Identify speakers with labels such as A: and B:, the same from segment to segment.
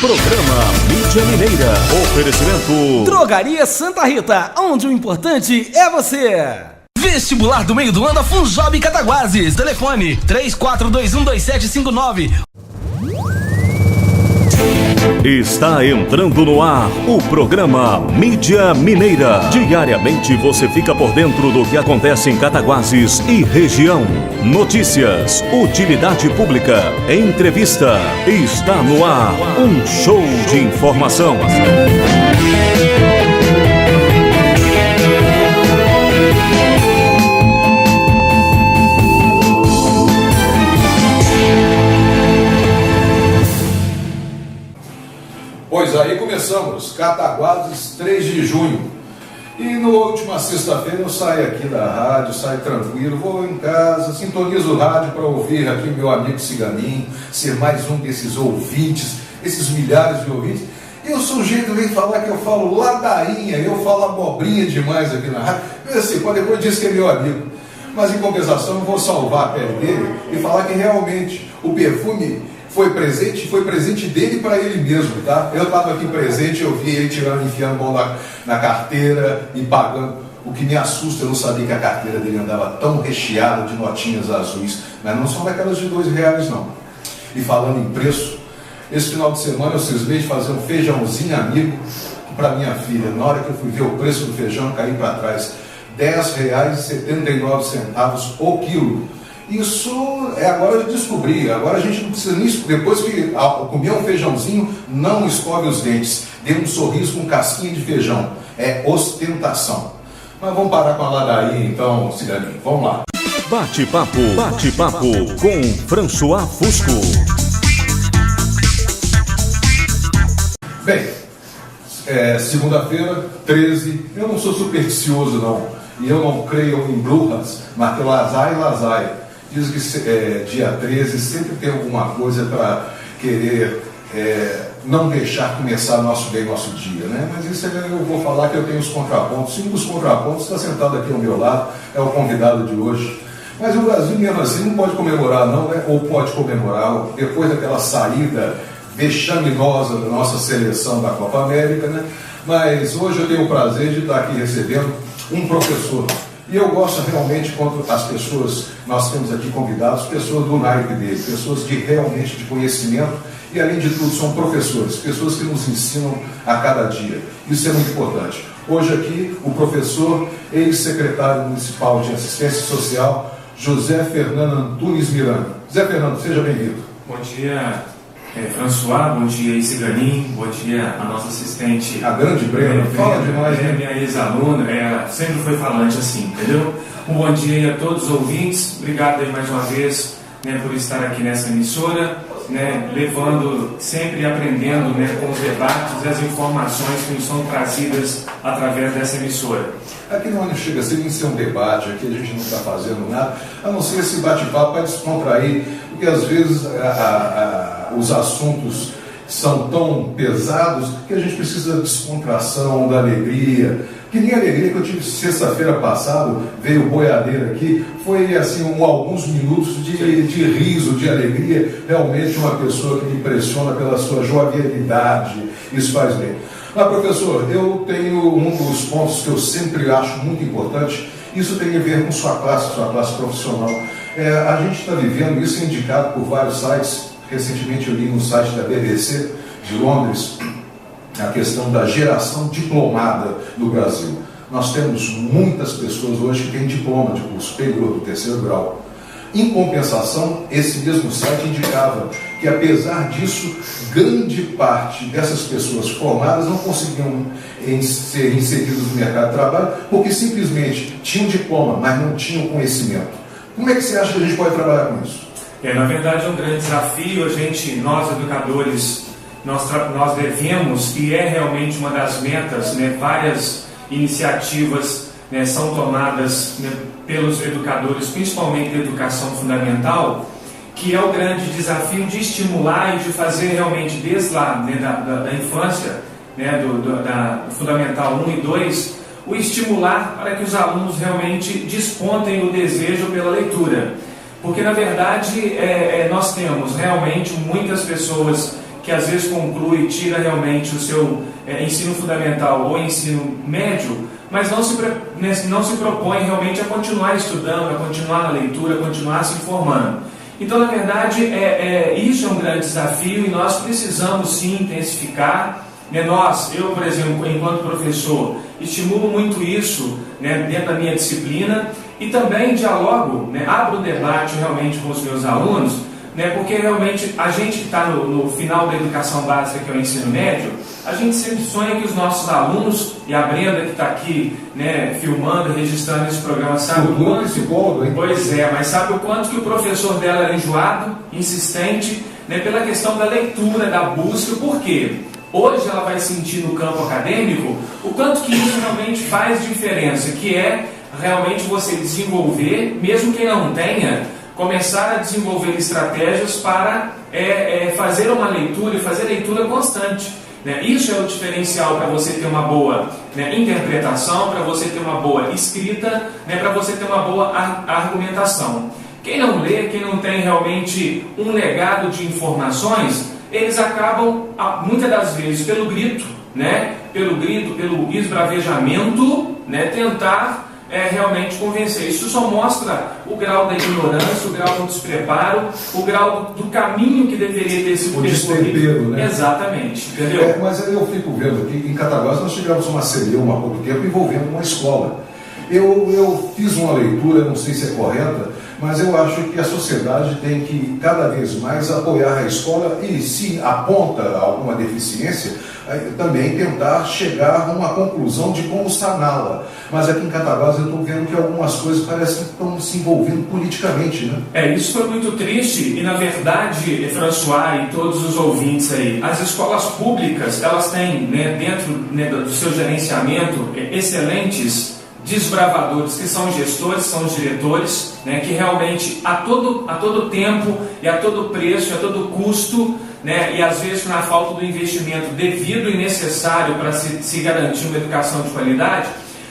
A: Programa Mídia Mineira. Oferecimento
B: Drogaria Santa Rita, onde o importante é você. Vestibular do meio do ano da Funjob Cataguases. Telefone 34212759.
A: Está entrando no ar o programa Mídia Mineira. Diariamente você fica por dentro do que acontece em Cataguases e região. Notícias, utilidade pública, entrevista. Está no ar um show de informação.
C: Pois aí começamos, Cataguases, 3 de junho. E na última sexta-feira eu saio aqui da rádio, saio tranquilo, vou em casa, sintonizo o rádio para ouvir aqui meu amigo Ciganinho, ser mais um desses ouvintes, esses milhares de ouvintes. E o sujeito vem falar que eu falo ladainha, eu falo abobrinha demais aqui na rádio. Assim, depois diz que é meu amigo. Mas em compensação eu vou salvar a pele dele e falar que realmente o perfume foi presente dele para ele mesmo, tá? Eu estava aqui presente, eu vi ele enfiando a mão na carteira e pagando. O que me assusta, eu não sabia que a carteira dele andava tão recheada de notinhas azuis, mas não são daquelas de R$2 não. E falando em preço, esse final de semana eu cismei de fazer um feijãozinho amigo para minha filha. Na hora que eu fui ver o preço do feijão, caí para trás, R$10,79 o quilo. Isso agora eu descobri, agora a gente não precisa nem, depois que comer um feijãozinho, não escove os dentes, dê um sorriso com casquinha de feijão, é ostentação. Mas vamos parar com a ladainha então, Ciganinho, vamos lá.
A: Bate-papo com François Fusco.
C: Bem, segunda-feira, 13, eu não sou supersticioso não, e eu não creio em bruxas, mas que lazai. Diz que dia 13 sempre tem alguma coisa para querer não deixar começar nosso dia, né? Mas isso eu vou falar que eu tenho os contrapontos. Um dos contrapontos está sentado aqui ao meu lado, é o convidado de hoje. Mas o Brasil mesmo assim não pode comemorar não, né? Ou pode comemorar depois daquela saída vexaminosa da nossa seleção da Copa América, né? Mas hoje eu tenho o prazer de estar aqui recebendo um professor. E eu gosto realmente quando as pessoas, nós temos aqui convidados, pessoas do naipe dele, pessoas realmente de conhecimento e, além de tudo, são professores, pessoas que nos ensinam a cada dia. Isso é muito importante. Hoje aqui, o professor, ex-secretário municipal de assistência social, José Fernando Antunes Miranda. José Fernando, seja bem-vindo.
D: Bom dia, François, bom dia, Ciganinho, bom dia a nossa assistente.
C: A grande Brena, fala demais, né?
D: Minha ex-aluna, ela sempre foi falante assim, entendeu? Um bom dia a todos os ouvintes, obrigado aí mais uma vez, né, por estar aqui nessa emissora, né, levando, sempre aprendendo, né, com os debates e as informações que nos são trazidas através dessa emissora.
C: Aqui não chega a ser um debate, aqui a gente não está fazendo nada, a não ser esse bate-papo para descontrair, porque às vezes os assuntos são tão pesados que a gente precisa da descontração, da alegria. Que nem a alegria que eu tive sexta-feira passada, veio o boiadeiro aqui, foi assim alguns minutos de riso, de alegria, realmente uma pessoa que me impressiona pela sua jovialidade, isso faz bem. Mas professor, eu tenho um dos pontos que eu sempre acho muito importante, isso tem a ver com sua classe profissional. A gente está vivendo, isso é indicado por vários sites, recentemente eu li no site da BBC de Londres, a questão da geração diplomada no Brasil. Nós temos muitas pessoas hoje que têm diploma de curso superior do 3º grau. Em compensação, esse mesmo site indicava que, apesar disso, grande parte dessas pessoas formadas não conseguiam ser inseridas no mercado de trabalho porque simplesmente tinham diploma, mas não tinham conhecimento. Como é que você acha que a gente pode trabalhar com isso?
D: Na verdade é um grande desafio, nós educadores, nós devemos, e é realmente uma das metas, né, várias iniciativas, né, são tomadas, né, pelos educadores, principalmente da educação fundamental, que é o grande desafio de estimular e de fazer realmente desde lá, né, da infância, né, da Fundamental 1 e 2, o estimular para que os alunos realmente despontem o desejo pela leitura. Porque, na verdade, nós temos realmente muitas pessoas que às vezes conclui, tira realmente o seu ensino fundamental ou ensino médio, mas não se propõe realmente a continuar estudando, a continuar na leitura, a continuar se informando. Então, na verdade, isso é um grande desafio e nós precisamos sim intensificar. Eu, por exemplo, enquanto professor, estimulo muito isso, dentro da minha disciplina e também dialogo, abro o debate realmente com os meus alunos, porque realmente a gente que está no final da educação básica, que é o ensino médio, a gente sempre sonha que os nossos alunos, e a Brenda que está aqui filmando, registrando esse programa, sabe o quanto, pois é, mas sabe o quanto que o professor dela era enjoado, insistente, pela questão da leitura, da busca. Por quê? Hoje ela vai sentir no campo acadêmico o quanto que isso realmente faz diferença, que é realmente você desenvolver, mesmo que não tenha, começar a desenvolver estratégias para fazer uma leitura e fazer leitura constante. Isso é o diferencial para você ter uma boa interpretação, para você ter uma boa escrita, para você ter uma boa argumentação. Quem não lê, quem não tem realmente um legado de informações, eles acabam, muitas das vezes, pelo grito, pelo esbravejamento, tentar realmente convencer. Isso só mostra o grau da ignorância, o grau do despreparo, o grau do caminho que deveria ter sido
C: percorrido.
D: Exatamente, entendeu?
C: Mas eu fico vendo aqui, em Cataguases nós tivemos uma celeuma há pouco tempo envolvendo uma escola. Eu fiz uma leitura, não sei se é correta, mas eu acho que a sociedade tem que cada vez mais apoiar a escola e, se aponta alguma deficiência, também tentar chegar a uma conclusão de como saná-la. Mas aqui em Cataguases eu estou vendo que algumas coisas parecem que estão se envolvendo politicamente,
D: Isso foi muito triste e, na verdade, François e todos os ouvintes aí, as escolas públicas, elas têm, dentro do seu gerenciamento, excelentes desbravadores, que são gestores, são os diretores, que realmente a todo tempo e a todo preço, e a todo custo, e às vezes na falta do investimento devido e necessário para se garantir uma educação de qualidade,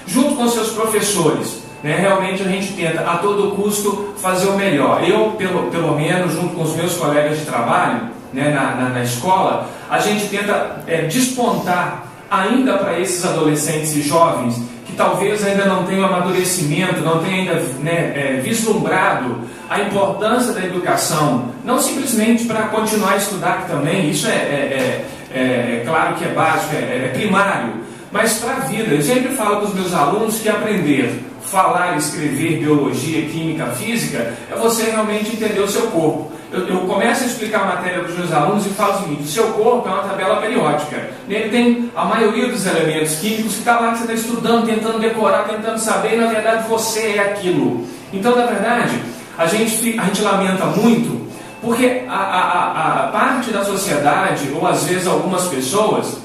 D: junto com seus professores, realmente a gente tenta a todo custo fazer o melhor. Eu, pelo menos, junto com os meus colegas de trabalho, na escola, a gente tenta despontar ainda para esses adolescentes e jovens que talvez ainda não tenham amadurecimento, não tenham ainda vislumbrado a importância da educação, não simplesmente para continuar a estudar, que também isso é claro que é básico, é primário, mas para a vida. Eu sempre falo com os meus alunos que aprender, falar, escrever, biologia, química, física, é você realmente entender o seu corpo. Eu começo a explicar a matéria para os meus alunos e falo o seguinte: o seu corpo é uma tabela periódica. Nele tem a maioria dos elementos químicos que está lá, que você está estudando, tentando decorar, tentando saber, e na verdade você é aquilo. Então, na verdade, a gente lamenta muito, porque a parte da sociedade, ou às vezes algumas pessoas,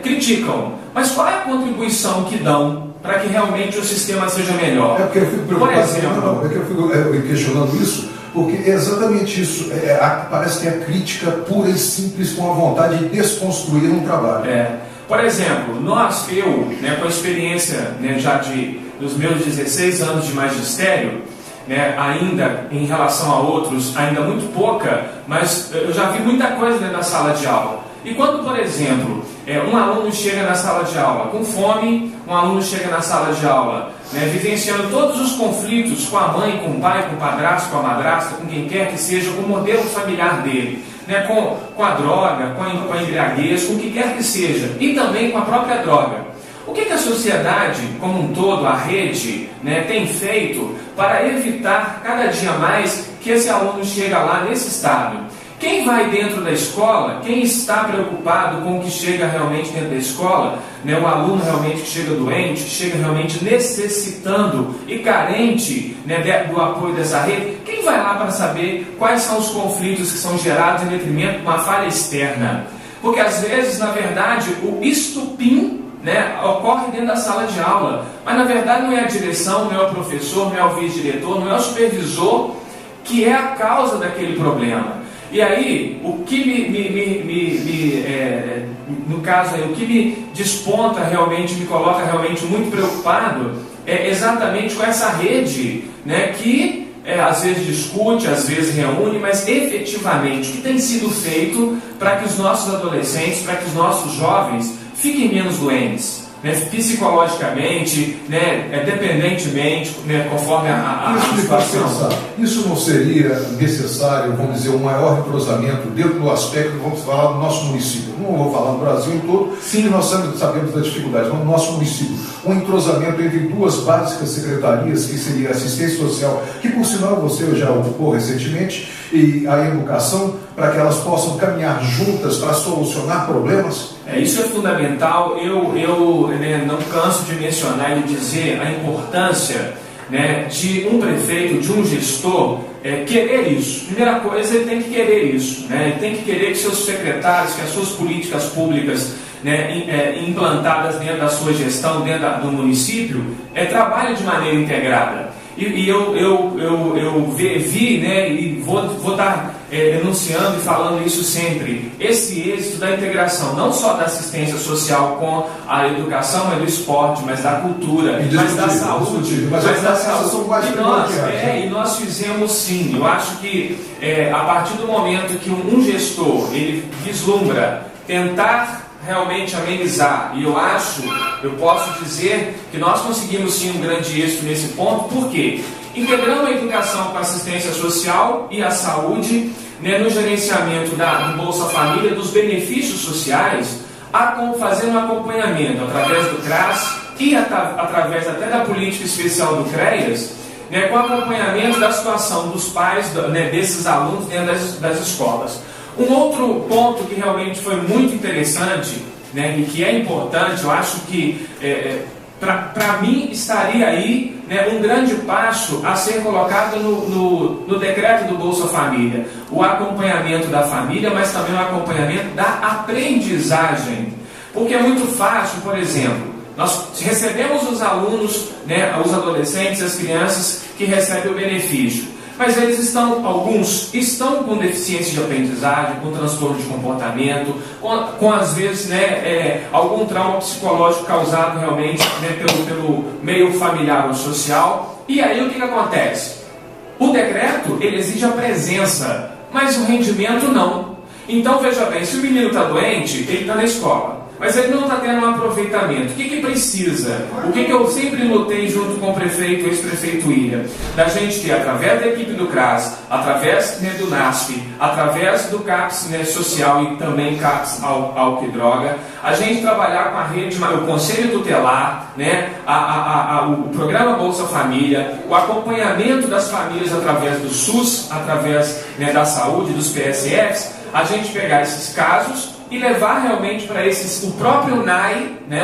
D: criticam. Mas qual é a contribuição que dão para que realmente o sistema seja melhor?
C: Porque eu fico preocupado, eu fico questionando isso, porque é exatamente isso, parece que é a crítica pura e simples com a vontade de desconstruir um trabalho.
D: Por exemplo, eu, com a experiência já dos meus 16 anos de magistério, ainda em relação a outros, ainda muito pouca, mas eu já vi muita coisa dentro da sala de aula. E quando, por exemplo, um aluno chega na sala de aula com fome, um aluno chega na sala de aula vivenciando todos os conflitos com a mãe, com o pai, com o padrasto, com a madrasta, com quem quer que seja, com o modelo familiar dele, com a droga, com a embriaguez, com o que quer que seja, e também com a própria droga. O que a sociedade, como um todo, a rede, tem feito para evitar cada dia mais que esse aluno chegue lá nesse estado? Quem vai dentro da escola, quem está preocupado com o que chega realmente dentro da escola, o aluno realmente que chega doente, que chega realmente necessitando e carente do apoio dessa rede, quem vai lá para saber quais são os conflitos que são gerados em detrimento de uma falha externa? Porque às vezes, na verdade, o estupim ocorre dentro da sala de aula, mas na verdade não é a direção, não é o professor, não é o vice-diretor, não é o supervisor que é a causa daquele problema. E aí, o que no caso aí, o que me desponta realmente, me coloca realmente muito preocupado, é exatamente com essa rede, que às vezes discute, às vezes reúne, mas efetivamente o que tem sido feito para que os nossos adolescentes, para que os nossos jovens fiquem menos doentes, né, psicologicamente, né, dependentemente, né, conforme a situação.
C: Isso não seria necessário, vamos dizer, um maior entrosamento dentro do aspecto, vamos falar, do nosso município? Não vou falar do Brasil todo, sim, nós sabemos da dificuldade, mas no nosso município, um entrosamento entre duas básicas secretarias, que seria a assistência social, que por sinal você já ocupou recentemente, e a educação, para que elas possam caminhar juntas para solucionar problemas?
D: Isso é fundamental. Eu né, não canso de mencionar e dizer a importância, né, de um prefeito, de um gestor, querer isso. Primeira coisa, ele tem que querer isso, né? Ele tem que querer que seus secretários, que as suas políticas públicas, né, implantadas dentro da sua gestão, dentro do município, trabalhem de maneira integrada. E eu vi, né, e vou estar enunciando e falando isso sempre, esse êxito da integração, não só da assistência social com a educação, do esporte, mas da cultura, mas da saúde, mas da saúde. E nós fizemos sim. Eu acho que a partir do momento que um gestor ele vislumbra tentar realmente amenizar, e eu posso dizer que nós conseguimos sim um grande êxito nesse ponto. Por quê? Integrando a educação com a assistência social e a saúde, né, no gerenciamento do Bolsa Família, dos benefícios sociais, fazendo um acompanhamento através do CRAS e através até da política especial do CREAS, né, com acompanhamento da situação dos pais, né, desses alunos dentro das escolas. Um outro ponto que realmente foi muito interessante, né, e que é importante, eu acho que para mim estaria aí, né, um grande passo a ser colocado no decreto do Bolsa Família, o acompanhamento da família, mas também o acompanhamento da aprendizagem, porque é muito fácil, por exemplo, nós recebemos os alunos, né, os adolescentes, as crianças que recebem o benefício, mas alguns estão com deficiência de aprendizagem, com transtorno de comportamento, com às vezes, né, algum trauma psicológico causado realmente, né, pelo meio familiar ou social. E aí o que acontece? O decreto ele exige a presença, mas o rendimento não. Então veja bem, se o menino está doente, ele está na escola, mas ele não está tendo um aproveitamento. O que precisa? O que eu sempre lutei junto com o prefeito, o ex-prefeito William, da gente ter, através da equipe do CRAS, através, né, do NASP, através do CAPS, né, social e também CAPS álcool e droga, a gente trabalhar com a rede, o Conselho Tutelar, né, o programa Bolsa Família, o acompanhamento das famílias através do SUS, através, né, da saúde, dos PSFs, a gente pegar esses casos e levar realmente para o próprio NAI, né,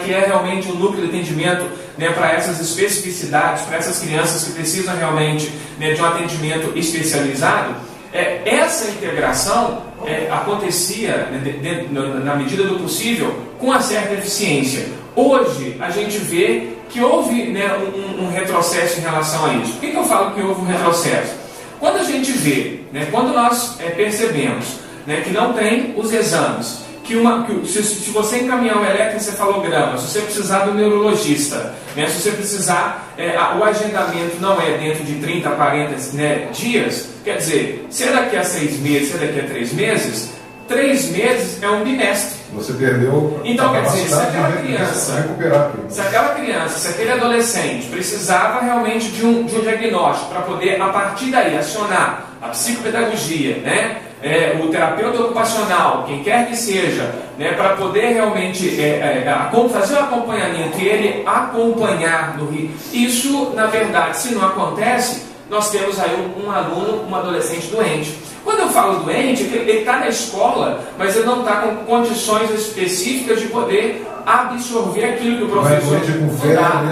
D: que é realmente o núcleo de atendimento, né, para essas especificidades, para essas crianças que precisam realmente, né, de um atendimento especializado. Essa integração acontecia, né, na medida do possível, com uma certa eficiência. Hoje a gente vê que houve, né, um retrocesso em relação a isso. Por que eu falo que houve um retrocesso? Quando a gente vê, né, quando nós percebemos, né, que não tem os exames, se você encaminhar um eletroencefalograma, se você precisar do neurologista, né, se você precisar, o agendamento não é dentro de 30, 40, né, dias, quer dizer, se é daqui a 6 meses, se é daqui a 3 meses, 3 meses é um bimestre.
C: Você perdeu.
D: Então, quer dizer, se aquela criança, se aquele adolescente precisava realmente de um diagnóstico para poder, a partir daí, acionar a psicopedagogia, né, o terapeuta ocupacional, quem quer que seja, né, para poder realmente fazer o acompanhamento e ele acompanhar no rio. Isso, na verdade, se não acontece, nós temos aí um aluno, um adolescente doente. Quando eu falo doente, ele está na escola, mas ele não está com condições específicas de poder absorver aquilo que o professor dá.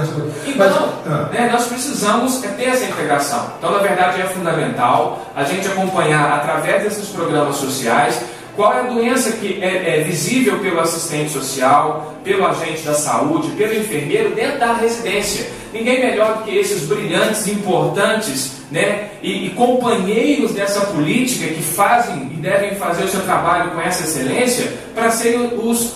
D: Então, né, nós precisamos ter essa integração. Então, na verdade, é fundamental a gente acompanhar, através desses programas sociais, qual é a doença que é visível pelo assistente social, pelo agente da saúde, pelo enfermeiro dentro da residência. Ninguém melhor do que esses brilhantes, importantes, né, e companheiros dessa política que fazem e devem fazer o seu trabalho com essa excelência para serem os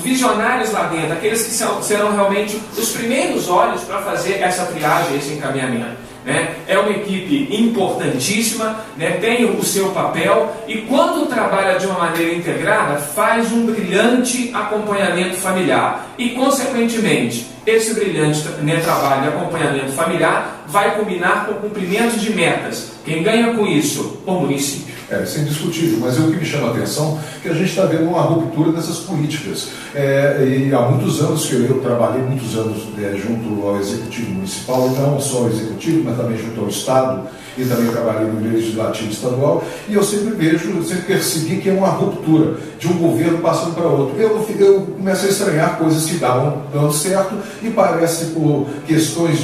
D: visionários lá dentro, aqueles que serão realmente os primeiros olhos para fazer essa triagem, esse encaminhamento. né? É uma equipe importantíssima, né? Tem o seu papel e quando trabalha de uma maneira integrada, faz um brilhante acompanhamento familiar e, consequentemente, esse brilhante, né, trabalho de acompanhamento familiar vai combinar com o cumprimento de metas. Quem ganha com isso? O município.
C: Isso é indiscutível, mas o que me chama a atenção é que a gente está vendo uma ruptura dessas políticas. E há muitos anos que eu trabalhei, muitos anos junto ao Executivo Municipal, e não só ao Executivo, mas também junto ao Estado, e também trabalhei no Legislativo Estadual, e eu sempre percebi que é uma ruptura de um governo passando para outro. Eu começo a estranhar coisas que davam dando certo e parece por questões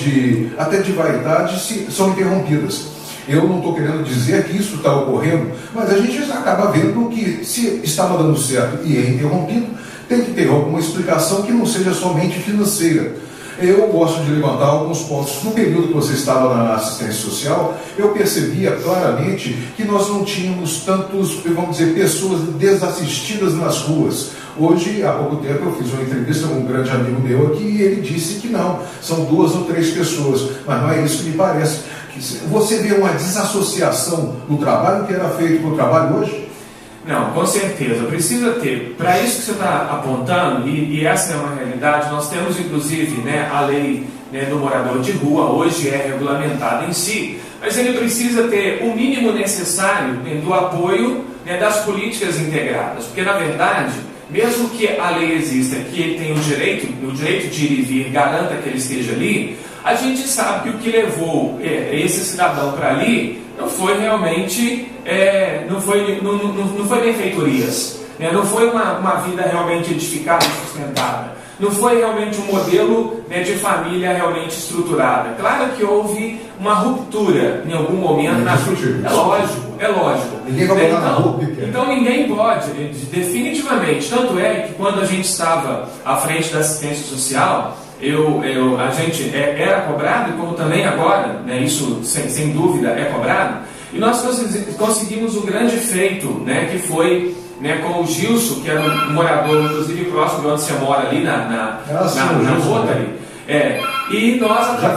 C: até de vaidade são interrompidas. Eu não estou querendo dizer que isso está ocorrendo, mas a gente acaba vendo que se estava dando certo e é interrompido, tem que ter alguma explicação que não seja somente financeira. Eu gosto de levantar alguns pontos. No período que você estava na assistência social, eu percebia claramente que nós não tínhamos tantos, vamos dizer, pessoas desassistidas nas ruas. Hoje, há pouco tempo, eu fiz uma entrevista com um grande amigo meu aqui e ele disse que não, são 2 ou 3 pessoas, mas não é isso que me parece. Você vê uma desassociação do trabalho que era feito para o trabalho hoje?
D: Não, com certeza. Precisa ter. Para isso que você está apontando, e essa é uma realidade, nós temos inclusive, né, a lei, né, do morador de rua, hoje é regulamentada em si, mas ele precisa ter o mínimo necessário, né, do apoio, né, das políticas integradas. Porque, na verdade, mesmo que a lei exista, que ele tem o direito de ir e vir, garanta que ele esteja ali, a gente sabe que o que levou esse cidadão para ali não foi realmente, não foi benfeitorias, né? Não foi uma vida realmente edificada e sustentada, não foi realmente um modelo, né, de família realmente estruturada. Claro que houve uma ruptura em algum momento na vida. É lógico.
C: Ninguém vai morar na rua.
D: Então ninguém pode, definitivamente. Tanto é que quando a gente estava à frente da assistência social, a gente era cobrado, e como também agora, né, isso sem dúvida é cobrado, e nós conseguimos um grande feito, né, que foi, né, com o Gilson, que era um morador, inclusive próximo de onde você mora ali na Rotary. E nós
C: já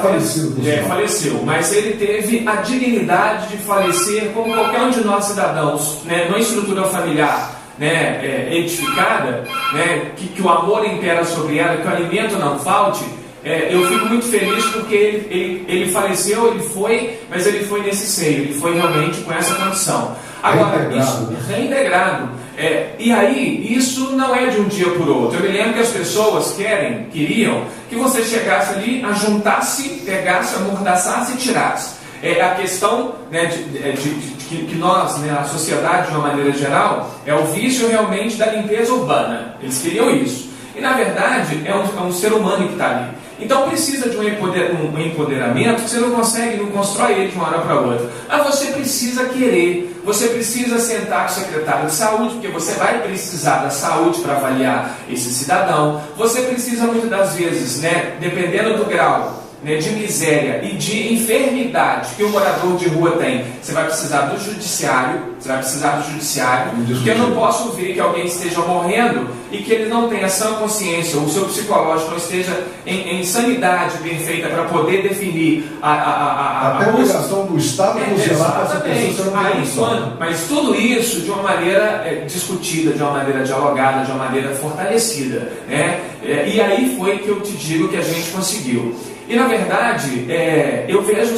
D: faleceu, mas ele teve a dignidade de falecer como qualquer um de nós cidadãos, né, numa estrutura familiar, né, edificada, né, que o amor impera sobre ela, que o alimento não falte. Eu fico muito feliz porque ele faleceu, mas ele foi nesse seio, ele foi realmente com essa condição. Agora, isso reintegrado. E aí, isso não é de um dia por outro. Eu me lembro que as pessoas queriam que você chegasse ali, ajuntasse, pegasse, amordaçasse e tirasse. A questão, né, que nós, né, a sociedade de uma maneira geral, é o vício realmente da limpeza urbana. Eles queriam isso. E na verdade é um ser humano que está ali. Então precisa de um empoderamento que você não constrói ele de uma hora para outra. Mas você precisa querer, você precisa sentar com o secretário de saúde, porque você vai precisar da saúde para avaliar esse cidadão. Você precisa muitas das vezes, né, dependendo do grau, né, de miséria e de enfermidade que o morador de rua tem, você vai precisar do judiciário, porque eu não posso ver que alguém esteja morrendo e que ele não tenha sã consciência, ou o seu psicológico não esteja em sanidade perfeita para poder definir
C: a obrigação do Estado zelar essa pessoa.
D: Mas tudo isso de uma maneira discutida, de uma maneira dialogada, de uma maneira fortalecida, né? E aí foi que eu te digo que a gente conseguiu. E na verdade, eu vejo,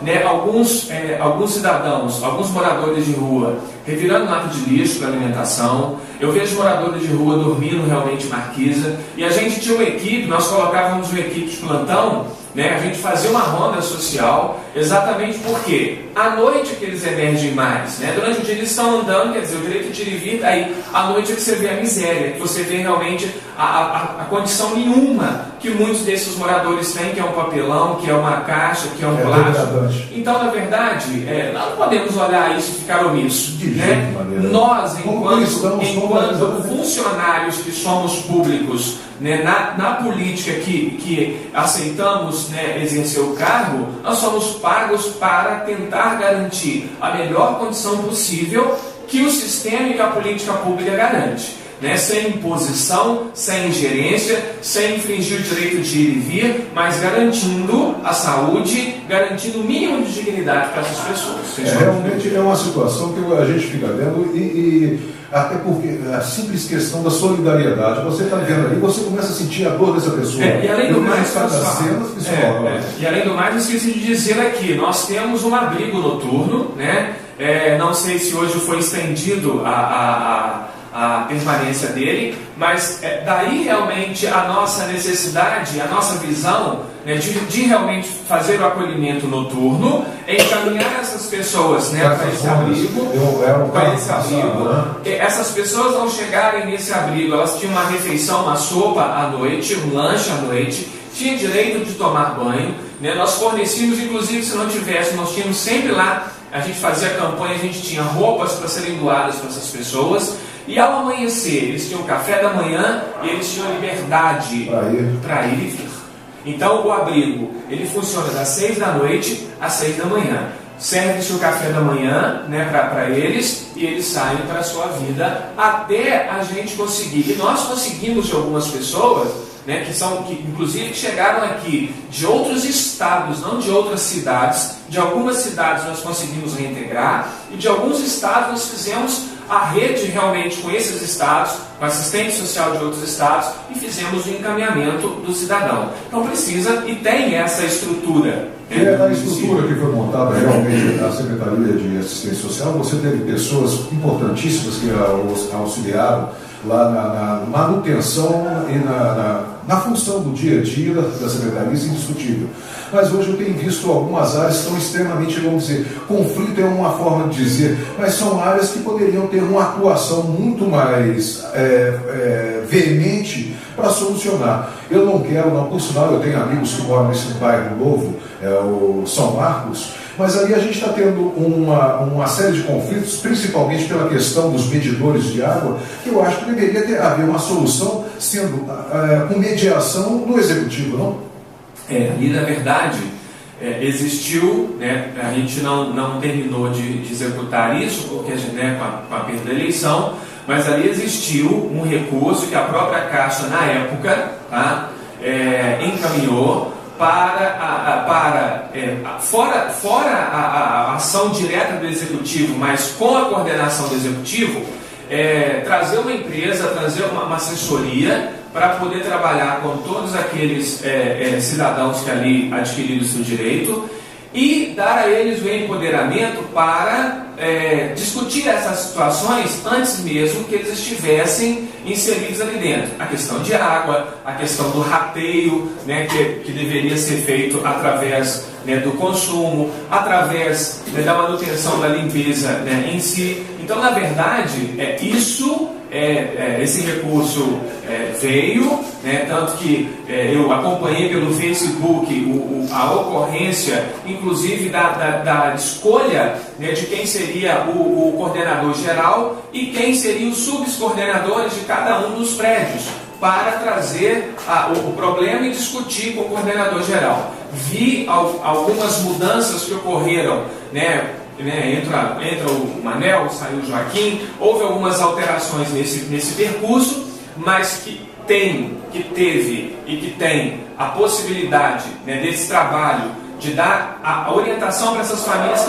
D: né, alguns cidadãos, alguns moradores de rua revirando lata de lixo para alimentação. Eu vejo moradores de rua dormindo realmente em marquisa. E a gente tinha uma equipe, nós colocávamos uma equipe de plantão, né, a gente fazia uma ronda social, exatamente porque à noite que eles emergem mais, né, durante o dia eles estão andando, quer dizer, o direito de ir e vir, aí à noite é que você vê a miséria, que você vê realmente a condição nenhuma que muitos desses moradores têm, que é um papelão, que é uma caixa, que é um plástico. Então, na verdade, nós não podemos olhar isso e ficar omisso. Né? Nós, enquanto funcionários que somos públicos, né, na política que aceitamos, né, exercer o cargo, nós somos pagos para tentar garantir a melhor condição possível que o sistema e que a política pública garante. né, sem imposição, sem ingerência, sem infringir o direito de ir e vir, mas garantindo a saúde, garantindo o mínimo de dignidade para essas pessoas.
C: Realmente é uma situação que a gente fica vendo e até porque a simples questão da solidariedade, você está vendo ali, você começa a sentir a dor dessa pessoa.
D: E além do mais,
C: e
D: além do mais, eu esqueci de dizer aqui, nós temos um abrigo noturno, né? Não sei se hoje foi estendido a permanência dele, mas daí realmente a nossa necessidade, a nossa visão, né, de realmente fazer o acolhimento noturno, encaminhar essas pessoas, né, para esse abrigo, essas pessoas ao chegarem nesse abrigo, elas tinham uma refeição, uma sopa à noite, um lanche à noite, tinham direito de tomar banho, né, nós fornecíamos, inclusive se não tivesse, nós tínhamos sempre lá, a gente fazia campanha, a gente tinha roupas para serem doadas para essas pessoas. E ao amanhecer, eles tinham café da manhã e eles tinham liberdade para ir e vir. Então o abrigo, ele funciona das 6 da noite às 6 da manhã. Serve-se o café da manhã, né, para eles e eles saem para a sua vida até a gente conseguir. E nós conseguimos de algumas pessoas, né, que inclusive chegaram aqui de outros estados, não de outras cidades. De algumas cidades nós conseguimos reintegrar e de alguns estados nós fizemos a rede realmente com esses estados, com assistente social de outros estados e fizemos o encaminhamento do cidadão. Então precisa e tem essa estrutura.
C: A estrutura que foi montada realmente na Secretaria de Assistência Social, você teve pessoas importantíssimas que auxiliaram lá na manutenção e na função do dia a dia da Secretaria, isso é indiscutível. Mas hoje eu tenho visto algumas áreas que estão extremamente, vamos dizer, conflito é uma forma de dizer, mas são áreas que poderiam ter uma atuação muito mais veemente para solucionar. Eu não quero, não, por sinal, eu tenho amigos que moram nesse bairro novo, o São Marcos, mas ali a gente está tendo uma série de conflitos, principalmente pela questão dos medidores de água, que eu acho que deveria haver uma solução sendo com mediação do Executivo, não?
D: Ali na verdade existiu, né, a gente não terminou de executar isso, porque né, com a perda da eleição, mas ali existiu um recurso que a própria Caixa na época encaminhou fora a ação direta do Executivo, mas com a coordenação do Executivo, trazer uma empresa, trazer uma assessoria para poder trabalhar com todos aqueles cidadãos que ali adquiriram o seu direito e dar a eles o empoderamento para discutir essas situações antes mesmo que eles estivessem inseridos ali dentro. A questão de água, a questão do rateio, né, que deveria ser feito através, né, do consumo, através, né, da manutenção da limpeza, né, em si. Então, na verdade, esse recurso veio, né, tanto que eu acompanhei pelo Facebook a ocorrência, inclusive da escolha, né, de quem seria o coordenador geral e quem seria os subcoordenadores de cada um dos prédios, para trazer o problema e discutir com o coordenador geral. Vi algumas mudanças que ocorreram, né, entra o Manel, saiu o Joaquim, houve algumas alterações nesse percurso, mas que teve e que tem a possibilidade, né, desse trabalho de dar a orientação para essas famílias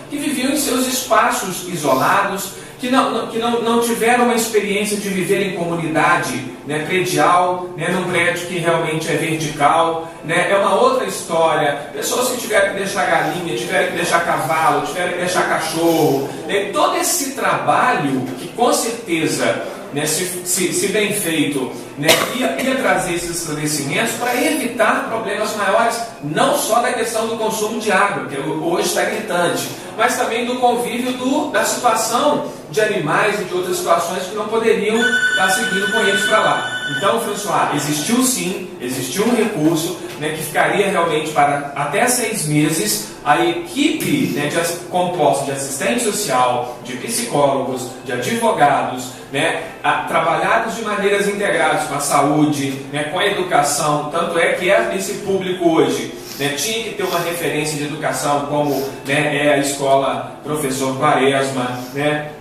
D: que viviam em seus espaços isolados, que não tiveram uma experiência de viver em comunidade, né, predial, né, num prédio que realmente é vertical, né, é uma outra história. Pessoas que tiveram que deixar galinha, tiveram que deixar cavalo, tiveram que deixar cachorro, né, todo esse trabalho que com certeza, né, se bem feito, né, ia trazer esses esclarecimentos para evitar problemas maiores, não só da questão do consumo de água, que hoje está gritante, mas também do convívio da situação de animais e de outras situações que não poderiam estar seguindo com eles para lá. Então, François, existiu um recurso, né, que ficaria realmente para até 6 meses. A equipe, né, composta de assistente social, de psicólogos, de advogados, né, trabalhados de maneiras integradas com a saúde, né, com a educação. Tanto é que esse público hoje, né, tinha que ter uma referência de educação, como, né, é a escola Professor Quaresma, né,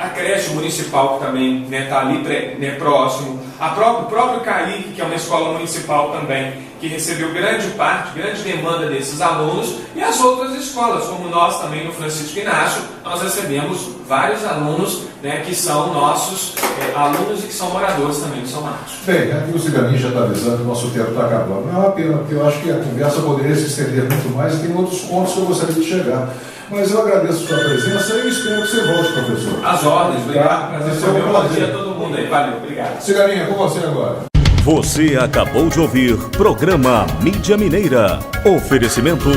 D: a creche municipal que também está ali próximo, o próprio CAIC, que é uma escola municipal também, que recebeu grande demanda desses alunos, e as outras escolas, como nós também no Francisco Inácio, nós recebemos vários alunos, né, que são nossos alunos e que são moradores também de São Marcos.
C: Bem, aqui o Ciganinho já está avisando que o nosso tempo está acabando. Não é uma pena, porque eu acho que a conversa poderia se estender muito mais e tem outros pontos que eu gostaria de chegar. Mas eu agradeço a sua presença e espero que você volte, professor.
D: As ordens, obrigado.
C: Bom
D: dia a todo mundo aí. Valeu, obrigado.
C: Ciganinha, com você agora.
A: Você acabou de ouvir programa Mídia Mineira. Oferecimento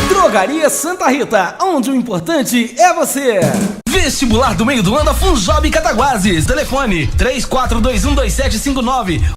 B: Drogaria Santa Rita, onde o importante é você. Vestibular do meio do ano da Funjob Cataguases. Telefone 34212759.